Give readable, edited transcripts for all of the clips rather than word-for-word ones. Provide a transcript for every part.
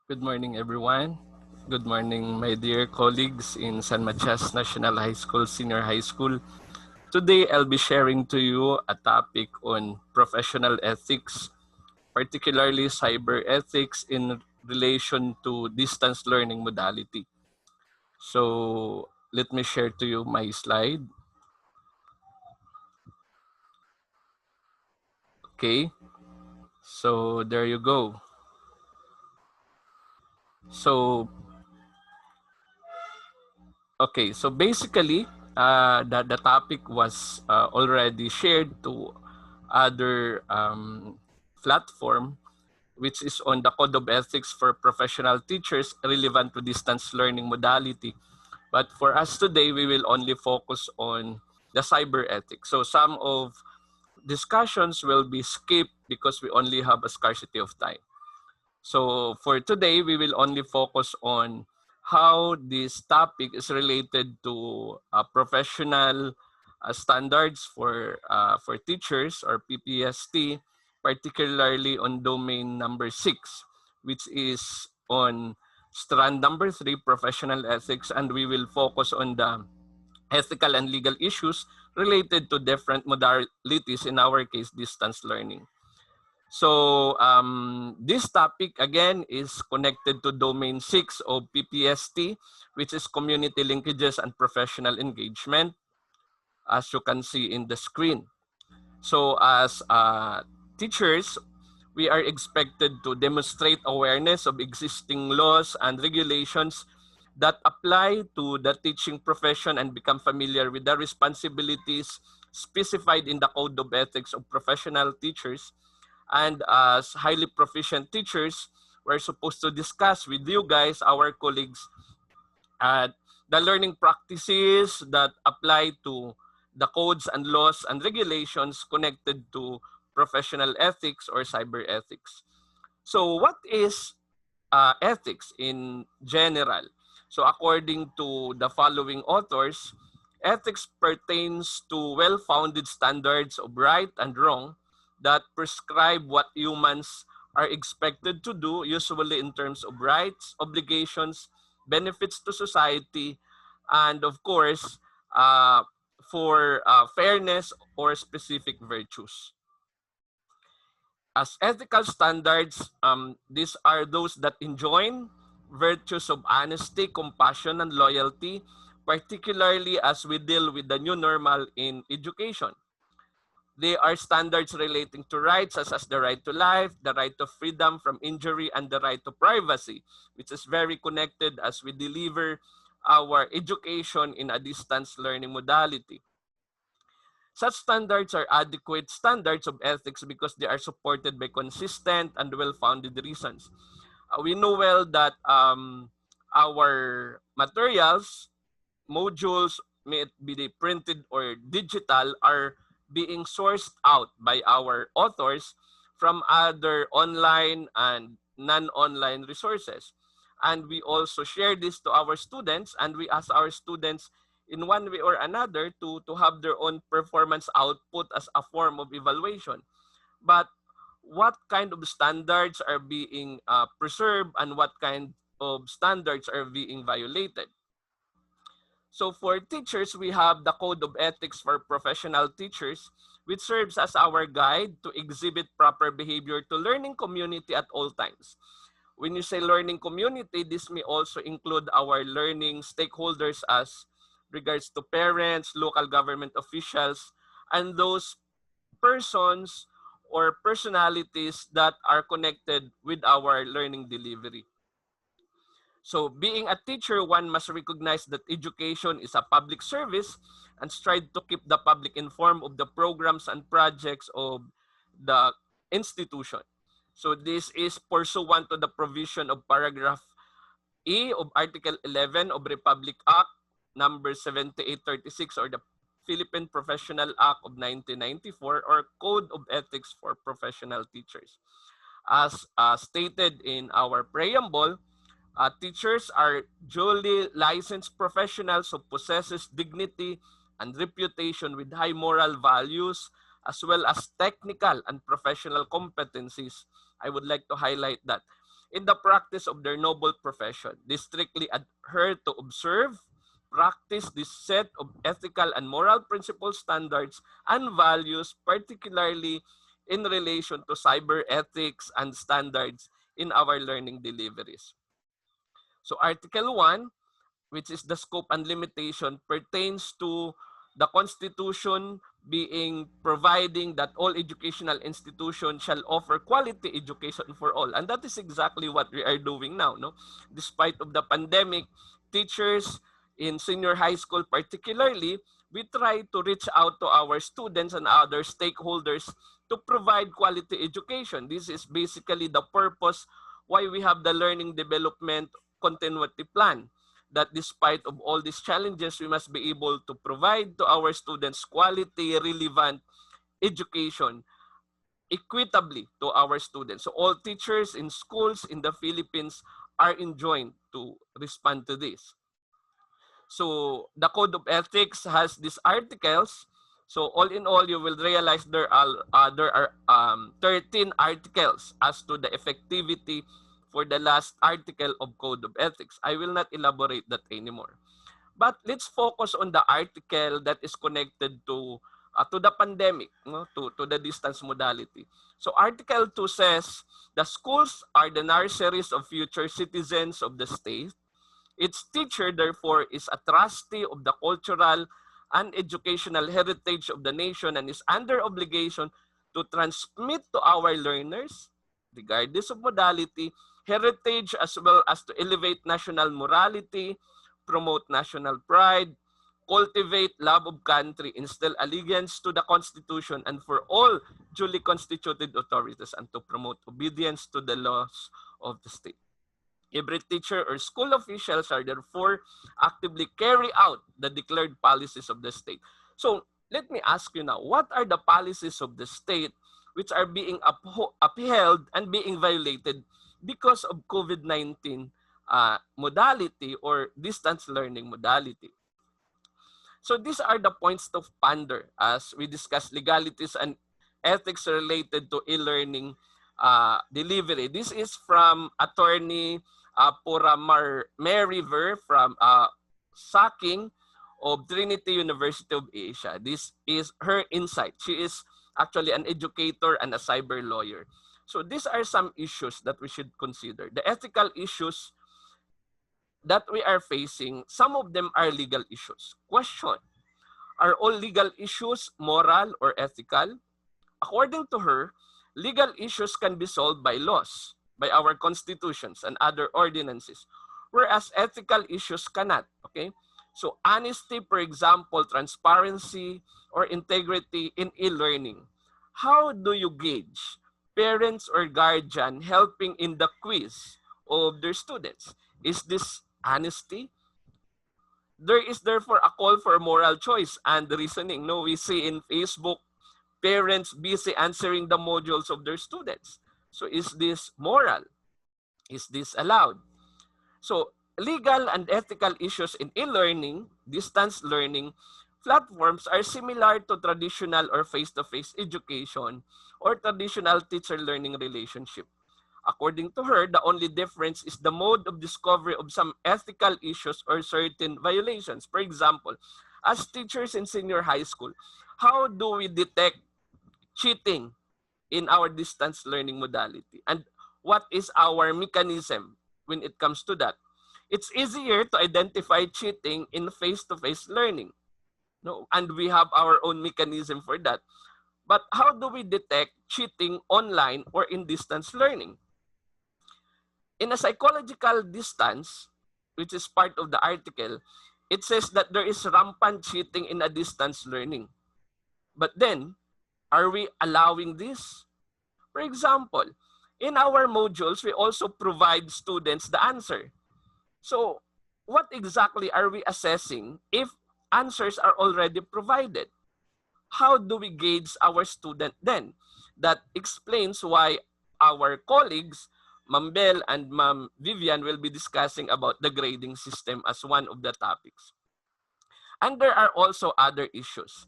Good morning, everyone. Good morning, my dear colleagues in San Matias National High School, Senior High School. Today, I'll be sharing to you a topic on professional ethics, particularly cyber ethics in relation to distance learning modality. So, let me share to you my slide. Okay, so there you go. So, okay, so basically, the topic was already shared to other platform, which is on the Code of Ethics for Professional Teachers relevant to distance learning modality. But for us today, we will only focus on the cyber ethics. So some of discussions will be skipped because we only have a scarcity of time. So for today, we will only focus on how this topic is related to professional standards for teachers or PPST, particularly on domain number 6, which is on strand number 3, professional ethics, and we will focus on the ethical and legal issues related to different modalities, in our case, distance learning. So this topic again is connected to domain 6 of PPST, which is community linkages and professional engagement, as you can see in the screen. So as teachers, we are expected to demonstrate awareness of existing laws and regulations that apply to the teaching profession and become familiar with the responsibilities specified in the Code of Ethics of Professional Teachers. And as highly proficient teachers, we're supposed to discuss with you guys, our colleagues, the learning practices that apply to the codes and laws and regulations connected to professional ethics or cyber ethics. So what is ethics in general? So according to the following authors, ethics pertains to well-founded standards of right and wrong that prescribe what humans are expected to do, usually in terms of rights, obligations, benefits to society, and of course, for fairness or specific virtues. As ethical standards, these are those that enjoin virtues of honesty, compassion, and loyalty, particularly as we deal with the new normal in education. They are standards relating to rights such as the right to life, the right to freedom from injury, and the right to privacy, which is very connected as we deliver our education in a distance learning modality. Such standards are adequate standards of ethics because they are supported by consistent and well-founded reasons. We know well that our materials, modules, may it be they printed or digital, are being sourced out by our authors from other online and non-online resources. And we also share this to our students, and we ask our students in one way or another to have their own performance output as a form of evaluation. But what kind of standards are being preserved and what kind of standards are being violated? So for teachers, we have the Code of Ethics for Professional Teachers, which serves as our guide to exhibit proper behavior to learning community at all times. When you say learning community, this may also include our learning stakeholders as regards to parents, local government officials, and those persons or personalities that are connected with our learning delivery. So being a teacher, one must recognize that education is a public service and strive to keep the public informed of the programs and projects of the institution. So this is pursuant to the provision of paragraph E of Article 11 of Republic Act number 7836, or the Philippine Professional Act of 1994, or Code of Ethics for Professional Teachers. As stated in our preamble, teachers are duly licensed professionals who possesses dignity and reputation with high moral values as well as technical and professional competencies. I would like to highlight that. in the practice of their noble profession. They strictly adhere to observe, practice this set of ethical and moral principles, standards, and values, particularly in relation to cyber ethics and standards in our learning deliveries. So Article 1, which is the scope and limitation, pertains to the Constitution being providing that all educational institutions shall offer quality education for all. And that is exactly what we are doing now. No? Despite of the pandemic, teachers in senior high school particularly, we try to reach out to our students and other stakeholders to provide quality education. This is basically the purpose why we have the learning development continuity plan, that despite of all these challenges, we must be able to provide to our students quality, relevant education equitably to our students. So all teachers in schools in the Philippines are enjoined to respond to this. So the Code of Ethics has these articles. So all in all, you will realize there are 13 articles as to the effectivity for the last article of Code of Ethics. I will not elaborate that anymore. But let's focus on the article that is connected to the pandemic, no? to the distance modality. So Article 2 says, the schools are the nurseries of future citizens of the state. Its teacher, therefore, is a trustee of the cultural and educational heritage of the nation and is under obligation to transmit to our learners, regardless of modality, heritage as well as to elevate national morality, promote national pride, cultivate love of country, instill allegiance to the Constitution and for all duly constituted authorities, and to promote obedience to the laws of the state. Every teacher or school officials are therefore actively carry out the declared policies of the state. So let me ask you now, what are the policies of the state which are being upheld and being violated because of COVID-19 modality or distance learning modality? So these are the points to ponder as we discuss legalities and ethics related to e-learning delivery. This is from attorney Puramar Meriver from Saking of Trinity University of Asia. This is her insight. She is actually an educator and a cyber lawyer. So these are some issues that we should consider. The ethical issues that we are facing, some of them are legal issues. Question, are all legal issues moral or ethical? According to her, legal issues can be solved by laws, by our constitutions and other ordinances, whereas ethical issues cannot, okay? So honesty, for example, transparency, or integrity in e-learning. How do you gauge parents or guardian helping in the quiz of their students? Is this honesty? There is therefore a call for moral choice and reasoning. No, we see in Facebook, parents busy answering the modules of their students. So is this moral? Is this allowed? So legal and ethical issues in e-learning, distance learning, platforms are similar to traditional or face-to-face education or traditional teacher-learning relationship. According to her, the only difference is the mode of discovery of some ethical issues or certain violations. For example, as teachers in senior high school, how do we detect cheating in our distance learning modality? And what is our mechanism when it comes to that? It's easier to identify cheating in face-to-face learning. No? And we have our own mechanism for that. But how do we detect cheating online or in distance learning? In a psychological distance, which is part of the article, it says that there is rampant cheating in a distance learning. But then, are we allowing this? For example, in our modules, we also provide students the answer. So, what exactly are we assessing if answers are already provided? How do we gauge our student then? That explains why our colleagues, Ma'am Bell and Ma'am Vivian, will be discussing about the grading system as one of the topics. And there are also other issues.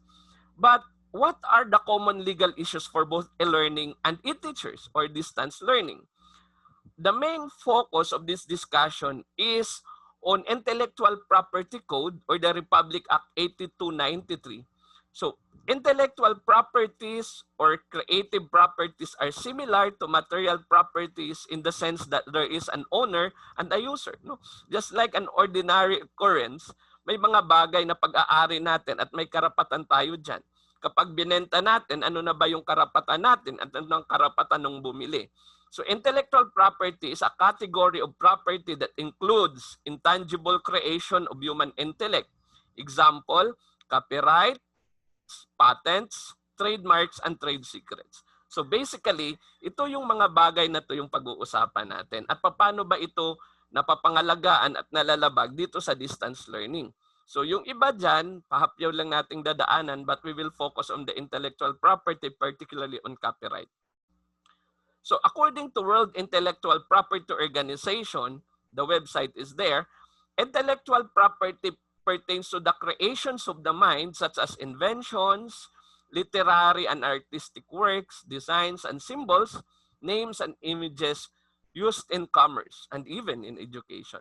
But what are the common legal issues for both e-learning and e-teachers or distance learning? the main focus of this discussion is on Intellectual Property Code or the Republic Act 8293. So, intellectual properties or creative properties are similar to material properties in the sense that there is an owner and a user. No? Just like an ordinary occurrence, may mga bagay na pag-aari natin at may karapatan tayo dyan. Kapag binenta natin, ano na ba yung karapatan natin at ano ang karapatan ng bumili? So intellectual property is a category of property that includes intangible creation of human intellect. Example, copyright, patents, trademarks, and trade secrets. So basically, ito yung mga bagay na to yung pag-uusapan natin. At paano ba ito napapangalagaan at nalalabag dito sa distance learning? So yung iba dyan, pahapyaw lang nating dadaanan, but we will focus on the intellectual property, particularly on copyright. So according to World Intellectual Property Organization, the website is there, intellectual property pertains to the creations of the mind such as inventions, literary and artistic works, designs and symbols, names and images used in commerce and even in education.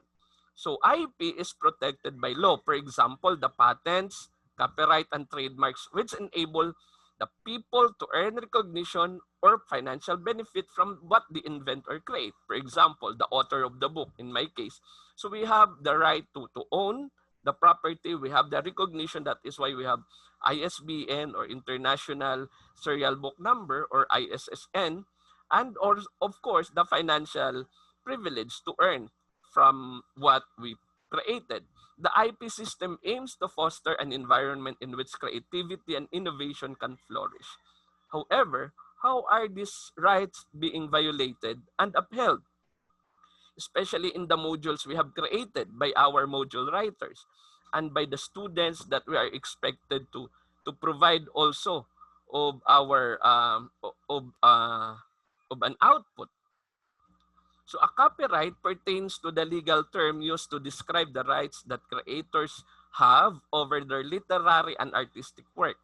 So IP is protected by law. For example, the patents, copyright and trademarks which enable the people to earn recognition or financial benefit from what they invent or create. For example, the author of the book, in my case. So we have the right to own the property. We have the recognition. That is why we have ISBN or International Serial Book Number or ISSN. And or, of course, the financial privilege to earn from what we created. The IP system aims to foster an environment in which creativity and innovation can flourish. However, how are these rights being violated and upheld? Especially in the modules we have created by our module writers and by the students that we are expected to provide also of our of an output. So a copyright pertains to the legal term used to describe the rights that creators have over their literary and artistic work.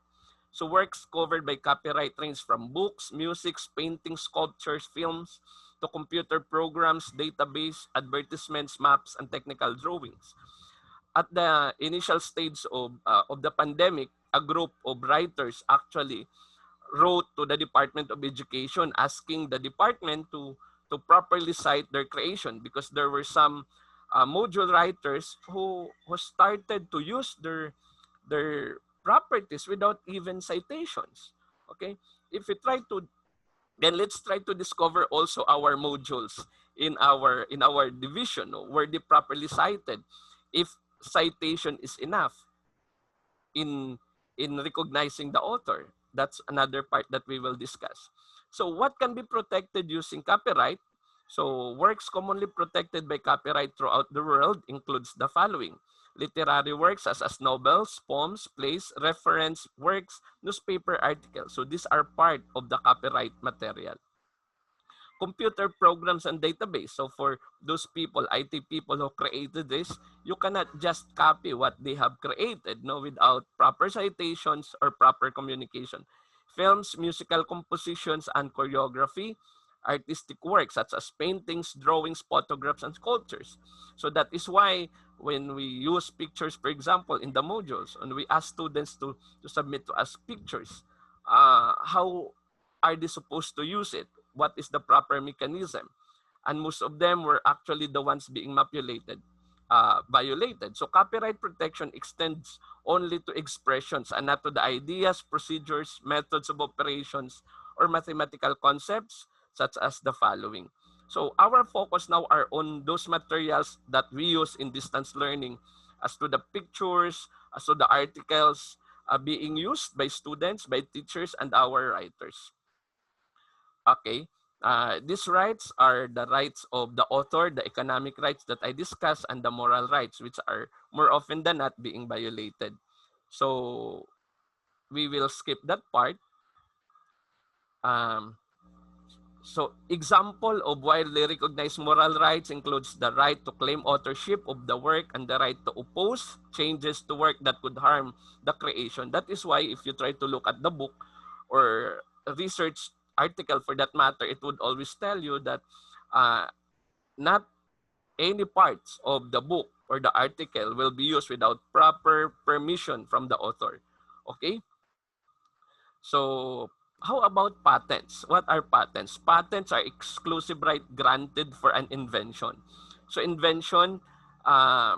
So works covered by copyright range from books, music, paintings, sculptures, films, to computer programs, database, advertisements, maps, and technical drawings. At the initial stage of the pandemic, a group of writers actually wrote to the Department of Education asking the department to properly cite their creation because there were some module writers who started to use their properties without even citations. Okay, if we try to, then let's try to discover also our modules in our division. Were they properly cited? If citation is enough in recognizing the author, that's another part that we will discuss. So what can be protected using copyright? So works commonly protected by copyright throughout the world includes the following: literary works as novels, poems, plays, reference works, newspaper articles. So these are part of the copyright material. Computer programs and database. So for those people, IT people who created this, you cannot just copy what they have created, no, without proper citations or proper communication. Films, musical compositions, and choreography, artistic works such as paintings, drawings, photographs, and sculptures. So that is why when we use pictures, for example, in the modules, and we ask students to submit to us pictures, how are they supposed to use it? What is the proper mechanism? And most of them were actually the ones being violated. So copyright protection extends only to expressions and not to the ideas, procedures, methods of operations, or mathematical concepts such as the following. So our focus now are on those materials that we use in distance learning, as to the pictures, as to the articles being used by students, by teachers, and our writers. Okay, these rights are the rights of the author, the economic rights that I discussed, and the moral rights, which are more often than not being violated. So we will skip that part. So example of widely recognized moral rights includes the right to claim authorship of the work and the right to oppose changes to work that could harm the creation. That is why if you try to look at the book or research article for that matter, it would always tell you that not any parts of the book or the article will be used without proper permission from the author. Okay? So, how about patents? What are patents? Patents are exclusive right granted for an invention. So, invention uh,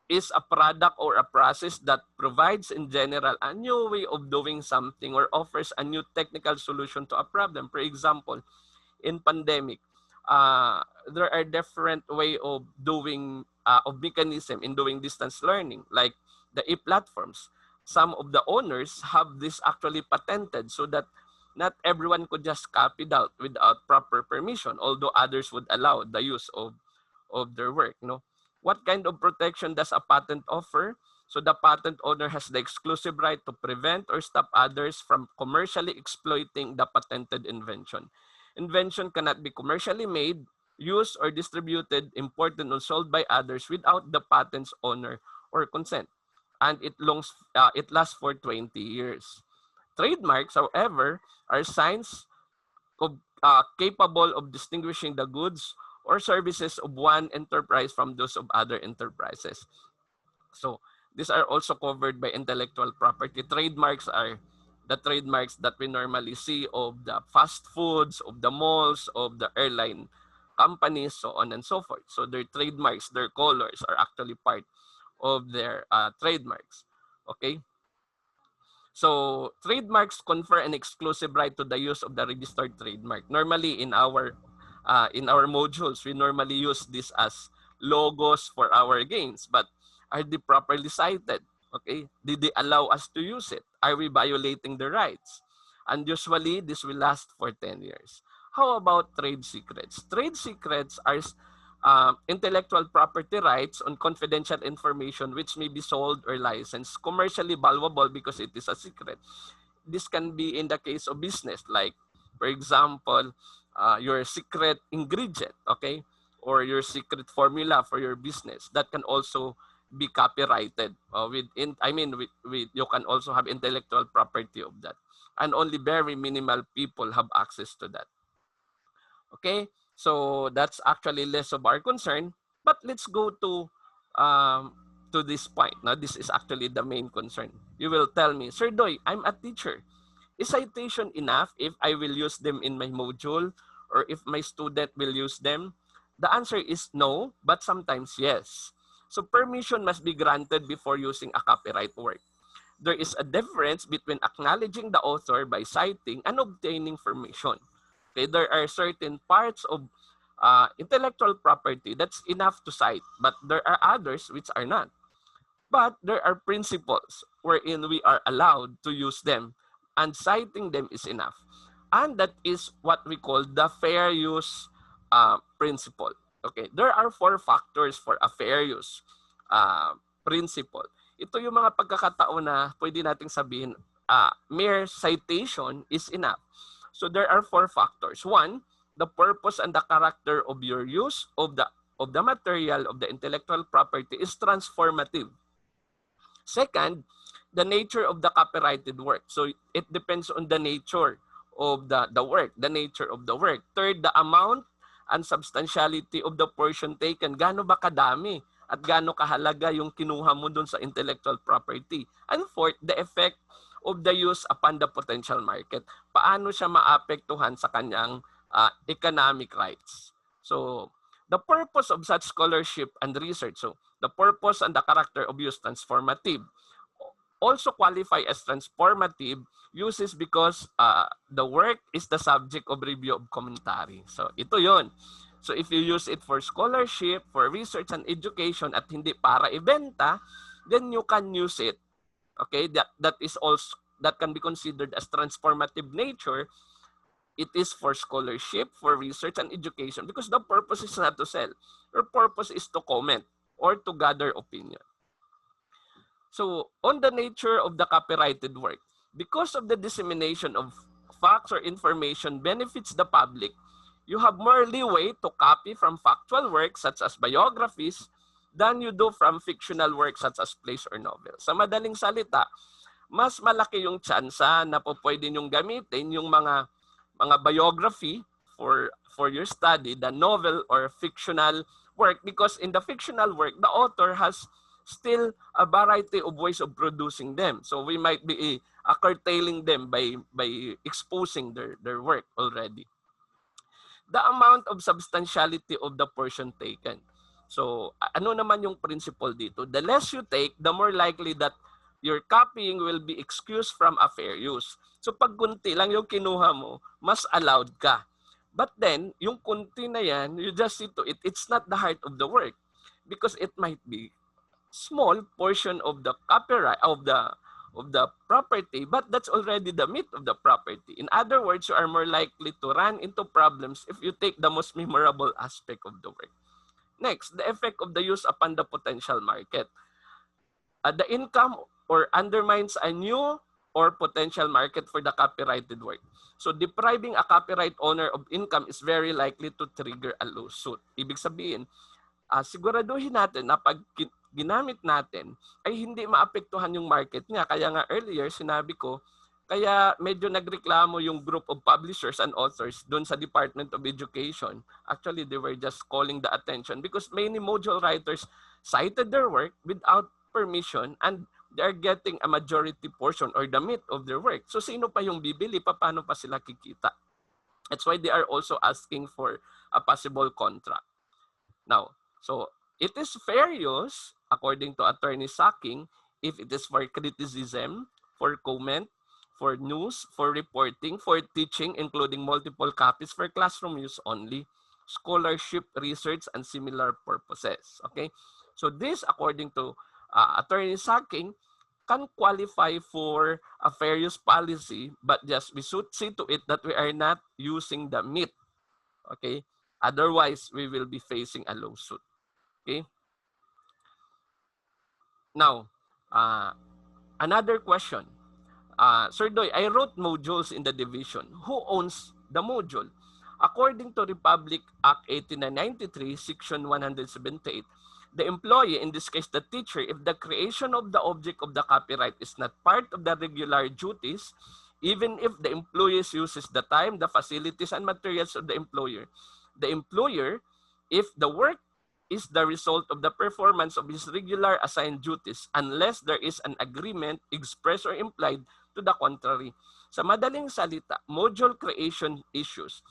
is a product or a process that provides in general a new way of doing something or offers a new technical solution to a problem. For example, in pandemic, there are different way of doing of mechanism in doing distance learning, like the e-platforms. Some of the owners have this actually patented so that not everyone could just copy it out without proper permission, although others would allow the use of their work. You know, what kind of protection does a patent offer? So the patent owner has the exclusive right to prevent or stop others from commercially exploiting the patented invention. Invention cannot be commercially made, used, or distributed, imported, or sold by others without the patent's owner or consent. And it lasts for 20 years. Trademarks, however, are signs capable of distinguishing the goods or services of one enterprise from those of other enterprises. So these are also covered by intellectual property. Trademarks are the trademarks that we normally see of the fast foods, of the malls, of the airline companies, so on and so forth. So their trademarks, their colors are actually part of their trademarks. Okay? So trademarks confer an exclusive right to the use of the registered trademark. Normally in our modules, we normally use this as logos for our games, but are they properly cited? Okay, did they allow us to use it? Are we violating the rights? And usually this will last for 10 years. How about trade secrets? Trade secrets are intellectual property rights on confidential information which may be sold or licensed, commercially valuable because it is a secret. This can be in the case of business, like, for example, your secret ingredient, okay, or your secret formula for your business. That can also be copyrighted. You can also have intellectual property of that, and only very minimal people have access to that. Okay, so that's actually less of our concern. But let's go to this point. Now, this is actually the main concern. You will tell me, Sir Doy, I'm a teacher. Is citation enough if I will use them in my module or if my student will use them? The answer is no, but sometimes yes. So permission must be granted before using a copyright work. There is a difference between acknowledging the author by citing and obtaining permission. Okay, there are certain parts of intellectual property that's enough to cite, but there are others which are not. But there are principles wherein we are allowed to use them, and citing them is enough. And that is what we call the fair use principle. Okay, there are 4 factors for a fair use principle. Ito yung mga pagkakataon na pwede nating sabihin, mere citation is enough. So there are 4 factors. 1, the purpose and the character of your use of the material of the intellectual property is transformative. Second, the nature of the copyrighted work. So it depends on the nature of the work, the nature of the work. Third, the amount and substantiality of the portion taken. Gaano ba kadami at gaano kahalaga yung kinuha mo dun sa intellectual property. And fourth, the effect of the use upon the potential market. Paano siya maapektuhan sa kanyang economic rights. So the purpose of such scholarship and research. So the purpose and the character of use transformative. Also qualify as transformative uses because the work is the subject of review of commentary. So ito yon. So if you use it for scholarship, for research and education at hindi para ibenta, then you can use it. Okay, that is also that can be considered as transformative nature. It is for scholarship, for research and education because the purpose is not to sell. Your purpose is to comment or to gather opinion. So, on the nature of the copyrighted work, because of the dissemination of facts or information benefits the public, you have more leeway to copy from factual works such as biographies than you do from fictional works such as plays or novels. Sa madaling salita, mas malaki yung tsansa na po pwede nyong gamitin yung mga biography for your study, the novel or fictional work, because in the fictional work, the author has still a variety of ways of producing them. So we might be curtailing them by exposing their work already. The amount of substantiality of the portion taken. So ano naman yung principle dito? The less you take, the more likely that your copying will be excused from a fair use. So pag kunti lang yung kinuha mo, mas allowed ka. But then, yung kunti na yan, you just see to it, it's not the heart of the work because it might be small portion of the copyright of the property, but that's already the meat of the property. In other words, you are more likely to run into problems if you take the most memorable aspect of the work. Next, the effect of the use upon the potential market. The income or undermines a new or potential market for the copyrighted work. So depriving a copyright owner of income is very likely to trigger a lawsuit. Ibig sabihin, siguraduhin natin na pag ginamit natin ay hindi maapektuhan yung market niya. Kaya nga earlier sinabi ko, kaya medyo nagreklamo yung group of publishers and authors doon sa Department of Education. Actually, they were just calling the attention because many module writers cited their work without permission and they are getting a majority portion or the meat of their work. So sino pa yung bibili? Paano pa sila kikita? That's why they are also asking for a possible contract. Now, so it is fair use, according to Attorney Sacking, if it is for criticism, for comment, for news, for reporting, for teaching, including multiple copies for classroom use only, scholarship, research, and similar purposes. Okay? So this, according to Attorney Sacking, can qualify for a fair use policy, but just we should see to it that we are not using the meat. Okay? Otherwise, we will be facing a lawsuit. Okay? Now, another question. Sir Doy, I wrote modules in the division. Who owns the module? According to Republic Act 1893, Section 178, the employee, in this case the teacher, if the creation of the object of the copyright is not part of the regular duties, even if the employee uses the time, the facilities, and materials of the employer, if the work is the result of the performance of his regular assigned duties, unless there is an agreement, expressed or implied, to the contrary. Sa madaling salita, module creation issues.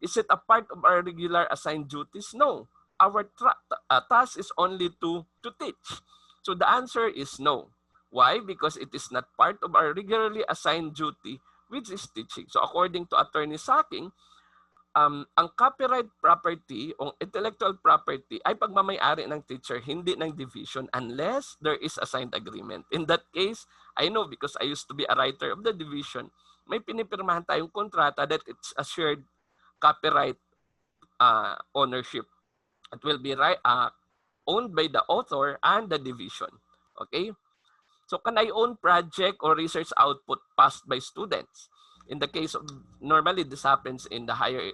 Is it a part of our regular assigned duties? No. Our task is only to teach. So the answer is no. Why? Because it is not part of our regularly assigned duty, which is teaching. So according to Attorney Sacking, ang copyright property o intellectual property ay pagmamay-ari ng teacher, hindi ng division unless there is a signed agreement. In that case, I know because I used to be a writer of the division, may pinipirmahan tayong kontrata that it's a shared copyright ownership. It will be owned by the author and the division. Okay? So can I own project or research output passed by students? In the case of, normally this happens in the higher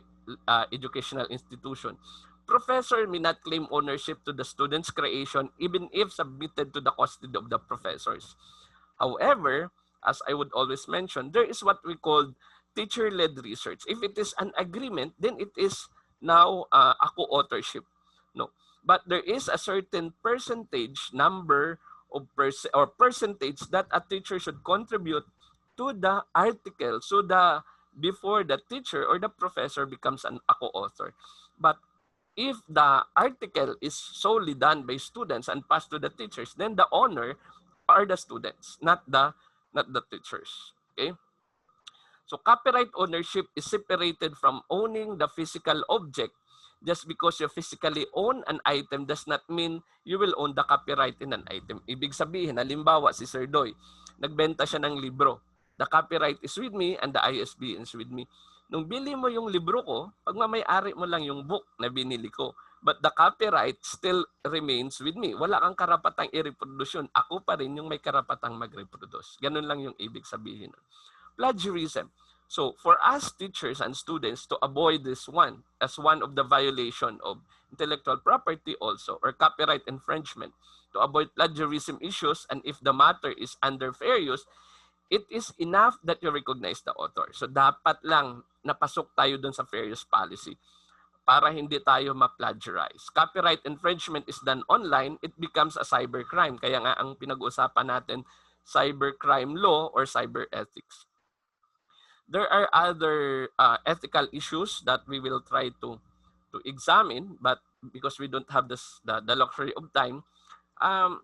educational institution. Professor may not claim ownership to the student's creation even if submitted to the custody of the professors. However, as I would always mention, there is what we call teacher-led research. If it is an agreement, then it is now a co-authorship. No, but there is a certain percentage number of percentage that a teacher should contribute to the article, so before the teacher or the professor becomes a co-author. But if the article is solely done by students and passed to the teachers, then the owner are the students, not the teachers. Okay. So copyright ownership is separated from owning the physical object. Just because you physically own an item does not mean you will own the copyright in an item. Ibig sabihin, halimbawa si Sir Doy, nagbenta siya ng libro. The copyright is with me and the ISBN is with me. Nung bili mo yung libro ko, pagmamay-ari mo lang yung book na binili ko. But the copyright still remains with me. Wala kang karapatang i-reproduce yun. Ako pa rin yung may karapatang mag-reproduce. Ganun lang yung ibig sabihin. Plagiarism. So for us teachers and students to avoid this one as one of the violation of intellectual property also or copyright infringement, to avoid plagiarism issues, and if the matter is under fair use, it is enough that you recognize the author. So dapat lang napasok tayo dun sa fair use policy para hindi tayo ma-plagiarize. Copyright infringement is done online, it becomes a cybercrime. Kaya nga ang pinag-uusapan natin, cybercrime law or cyber ethics. There are other ethical issues that we will try to examine, but because we don't have the luxury of time,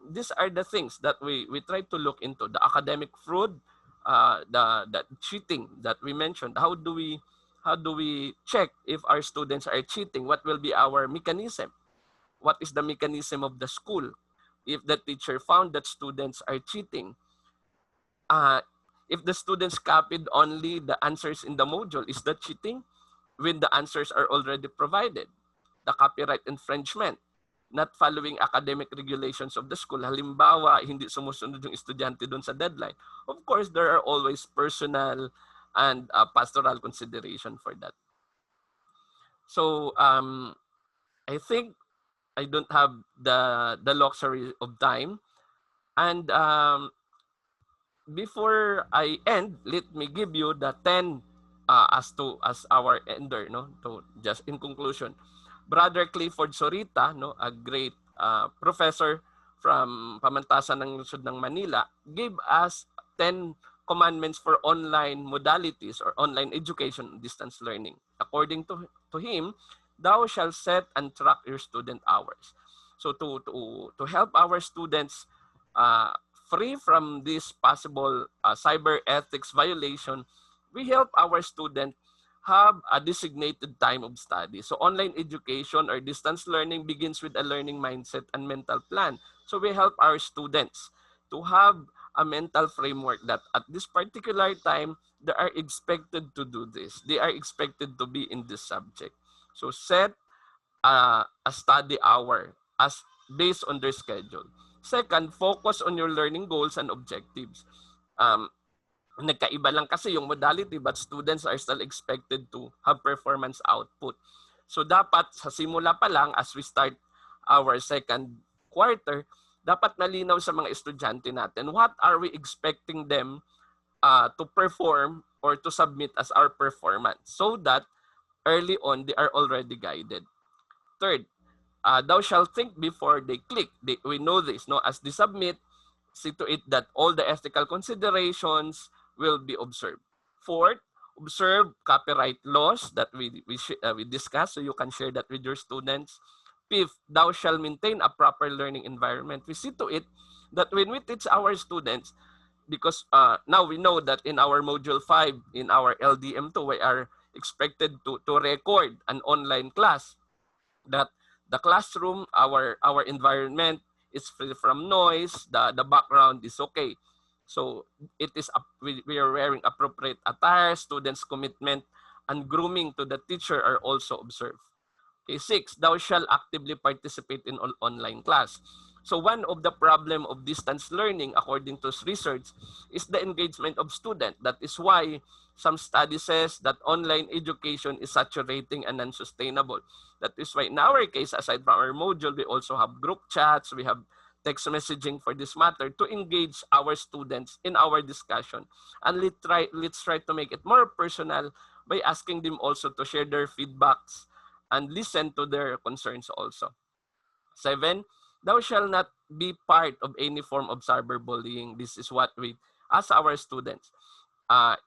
these are the things that we try to look into. The academic fraud, the cheating that we mentioned. How do we check if our students are cheating? What will be our mechanism? What is the mechanism of the school? If the teacher found that students are cheating, if the students copied only the answers in the module, is that cheating? When the answers are already provided? The copyright infringement, not following academic regulations of the school. Halimbawa, hindi sumusunod yung estudyante doon sa deadline. Of course, there are always personal and pastoral consideration for that. So I think I don't have the luxury of time. And before I end, let me give you the 10 as our ender, no? To just in conclusion, Brother Clifford Sorita, no, a great professor from Pamantasan ng Lungsod ng Manila, gave us 10 commandments for online modalities or online education, distance learning. According to him, thou shalt set and track your student hours. So to help our students free from this possible cyber ethics violation, we help our students have a designated time of study. So online education or distance learning begins with a learning mindset and mental plan. So we help our students to have a mental framework that at this particular time, they are expected to do this. They are expected to be in this subject. So set a study hour as based on their schedule. Second, focus on your learning goals and objectives. Nagkaiba lang kasi yung modality, but students are still expected to have performance output. So dapat sa simula pa lang, as we start our second quarter, dapat malinaw sa mga estudyante natin, what are we expecting them to perform or to submit as our performance, so that early on they are already guided. Third, thou shalt think before they click. We know this, no? As they submit, see to it that all the ethical considerations will be observed. Fourth, observe copyright laws that we discussed, so you can share that with your students. Fifth, thou shalt maintain a proper learning environment. We see to it that when we teach our students, because now we know that in our module 5, in our LDM2, we are expected to record an online class, that the classroom, our environment is free from noise, the background is okay. So it is we are wearing appropriate attire, students' commitment and grooming to the teacher are also observed. Okay, 6, thou shalt actively participate in online class. So one of the problem of distance learning, according to research, is the engagement of students. That is why some study says that online education is saturating and unsustainable. That is why in our case, aside from our module, we also have group chats, we have text messaging for this matter to engage our students in our discussion. And let's try to make it more personal by asking them also to share their feedbacks and listen to their concerns also. 7, thou shalt not be part of any form of cyberbullying. This is what we ask our students,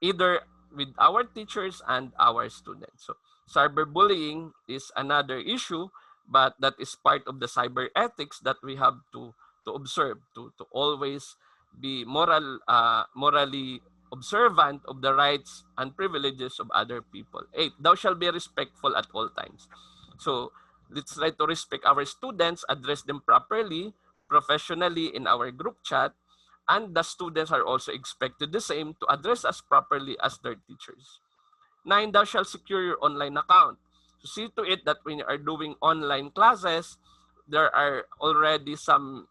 either with our teachers and our students. So cyberbullying is another issue, but that is part of the cyber ethics that we have to observe, to always be morally observant of the rights and privileges of other people. 8, thou shalt be respectful at all times. So let's try to respect our students, address them properly, professionally in our group chat, and the students are also expected the same to address us properly as their teachers. 9, thou shalt secure your online account. So see to it that when you are doing online classes, there are already some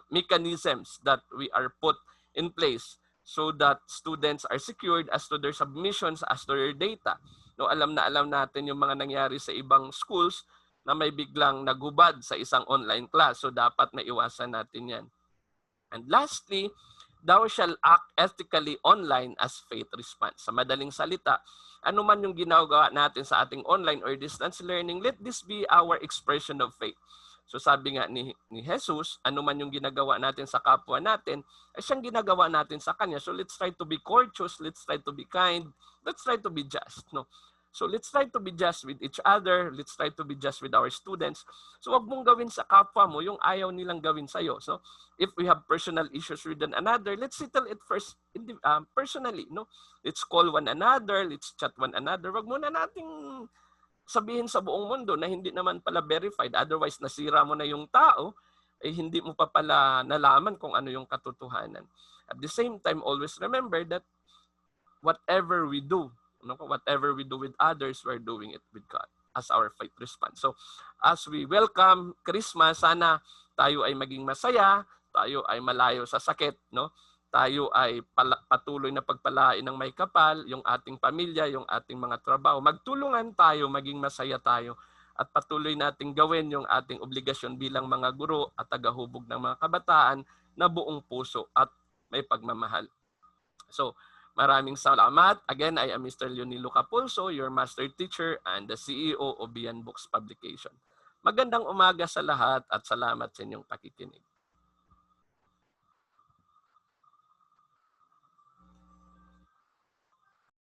mechanisms that we are put in place so that students are secured as to their submissions, as to their data. No, alam natin yung mga nangyari sa ibang schools na may biglang nagubad sa isang online class. So dapat maiwasan natin yan. And lastly, thou shall act ethically online as faith response. Sa madaling salita, ano man yung ginagawa natin sa ating online or distance learning, let this be our expression of faith. So sabi nga ni Jesus, ano man yung ginagawa natin sa kapwa natin, ay siyang ginagawa natin sa kanya. So let's try to be courteous, let's try to be kind, let's try to be just. No? So let's try to be just with each other, let's try to be just with our students. So wag mong gawin sa kapwa mo yung ayaw nilang gawin sa'yo. So if we have personal issues with another, let's settle it first personally. No? Let's call one another, let's chat one another. Wag muna nating sabihin sa buong mundo na hindi naman pala verified. Otherwise, nasira mo na yung tao, eh hindi mo pa pala nalaman kung ano yung katotohanan. At the same time, always remember that whatever we do, whatever we do with others, we're doing it with God as our faith response. So, as we welcome Christmas, sana tayo ay maging masaya, tayo ay malayo sa sakit, no? Tayo ay patuloy na pagpalain ng may kapal, yung ating pamilya, yung ating mga trabaho. Magtulungan tayo, maging masaya tayo, at patuloy nating gawin yung ating obligasyon bilang mga guro at tagahubog ng mga kabataan na buong puso at may pagmamahal. So, maraming salamat. Again, I am Mr. Leonilo Capulso, your master teacher and the CEO of Bian Books Publication. Magandang umaga sa lahat at salamat sa inyong pakikinig.